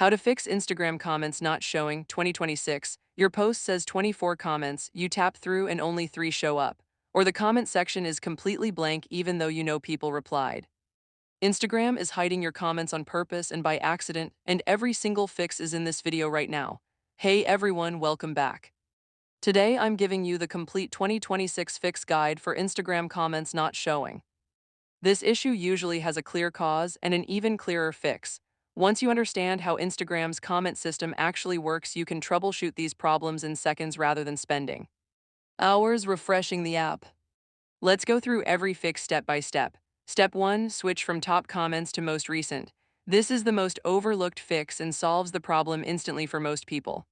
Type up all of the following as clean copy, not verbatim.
How to fix Instagram comments not showing 2026. Your post says 24 comments, you tap through and only 3 show up. Or the comment section is completely blank even though you know people replied. Instagram is hiding your comments on purpose and by accident, and every single fix is in this video right now. Hey everyone, welcome back. Today I'm giving you the complete 2026 fix guide for Instagram comments not showing. This issue usually has a clear cause and an even clearer fix. Once you understand how Instagram's comment system actually works, you can troubleshoot these problems in seconds rather than spending hours refreshing the app. Let's go through every fix step by step. Step 1. Switch from top comments to most recent. This is the most overlooked fix and solves the problem instantly for most people.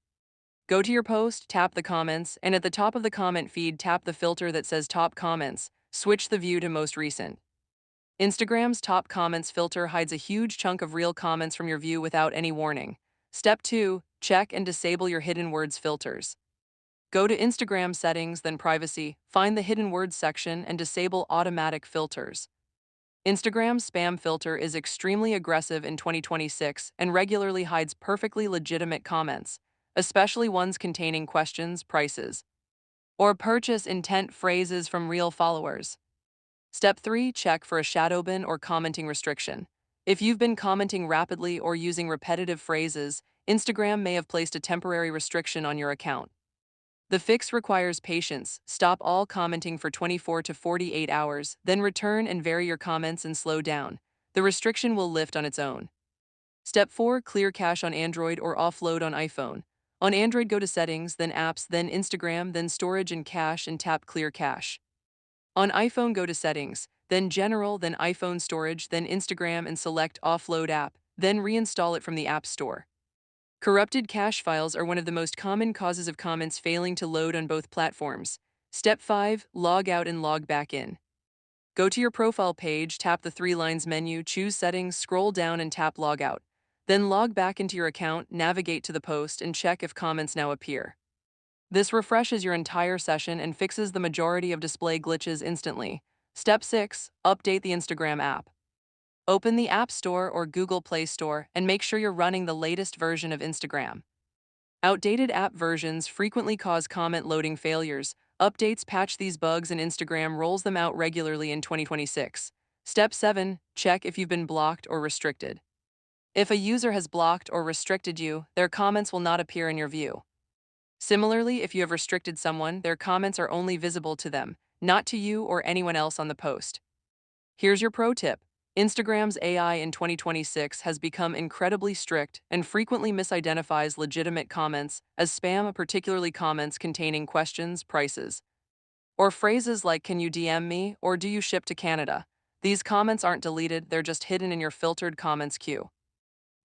Go to your post, tap the comments, and at the top of the comment feed, tap the filter that says Top Comments. Switch the view to Most Recent. Instagram's top comments filter hides a huge chunk of real comments from your view without any warning. Step 2. Check and disable your hidden words filters. Go to Instagram settings, then privacy, find the hidden words section and disable automatic filters. Instagram's spam filter is extremely aggressive in 2026 and regularly hides perfectly legitimate comments, especially ones containing questions, prices, or purchase intent phrases from real followers. Step 3. Check for a shadow ban or commenting restriction. If you've been commenting rapidly or using repetitive phrases, Instagram may have placed a temporary restriction on your account. The fix requires patience. Stop all commenting for 24 to 48 hours, then return and vary your comments and slow down. The restriction will lift on its own. Step 4. Clear cache on Android or offload on iPhone. On Android, go to Settings, then Apps, then Instagram, then Storage and Cache, and tap Clear Cache. On iPhone, go to Settings, then General, then iPhone Storage, then Instagram, and select Offload App, then reinstall it from the App Store. Corrupted cache files are one of the most common causes of comments failing to load on both platforms. Step 5. Log out and log back in. Go to your profile page, tap the 3 lines menu, choose Settings, scroll down and tap Log out. Then log back into your account, navigate to the post, and check if comments now appear. This refreshes your entire session and fixes the majority of display glitches instantly. Step 6. Update the Instagram app. Open the App Store or Google Play Store and make sure you're running the latest version of Instagram. Outdated app versions frequently cause comment loading failures. Updates patch these bugs and Instagram rolls them out regularly in 2026. Step 7. Check if you've been blocked or restricted. If a user has blocked or restricted you, their comments will not appear in your view. Similarly, if you have restricted someone, their comments are only visible to them, not to you or anyone else on the post. Here's your pro tip. Instagram's AI in 2026 has become incredibly strict and frequently misidentifies legitimate comments as spam, particularly comments containing questions, prices, or phrases like "Can you DM me?" or "Do you ship to Canada?" These comments aren't deleted, they're just hidden in your filtered comments queue.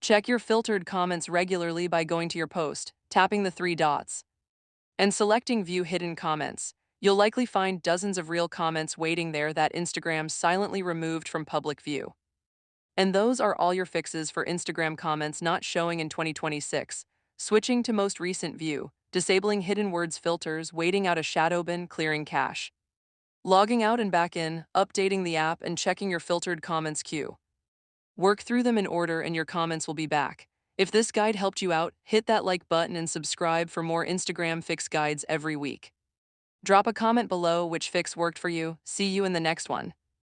Check your filtered comments regularly by going to your post, tapping the 3 dots, and selecting View Hidden Comments. You'll likely find dozens of real comments waiting there that Instagram silently removed from public view. And those are all your fixes for Instagram comments not showing in 2026. Switching to most recent view, disabling hidden words filters, waiting out a shadow ban, clearing cache, logging out and back in, updating the app, and checking your filtered comments queue. Work through them in order and your comments will be back. If this guide helped you out, hit that like button and subscribe for more Instagram fix guides every week. Drop a comment below which fix worked for you. See you in the next one.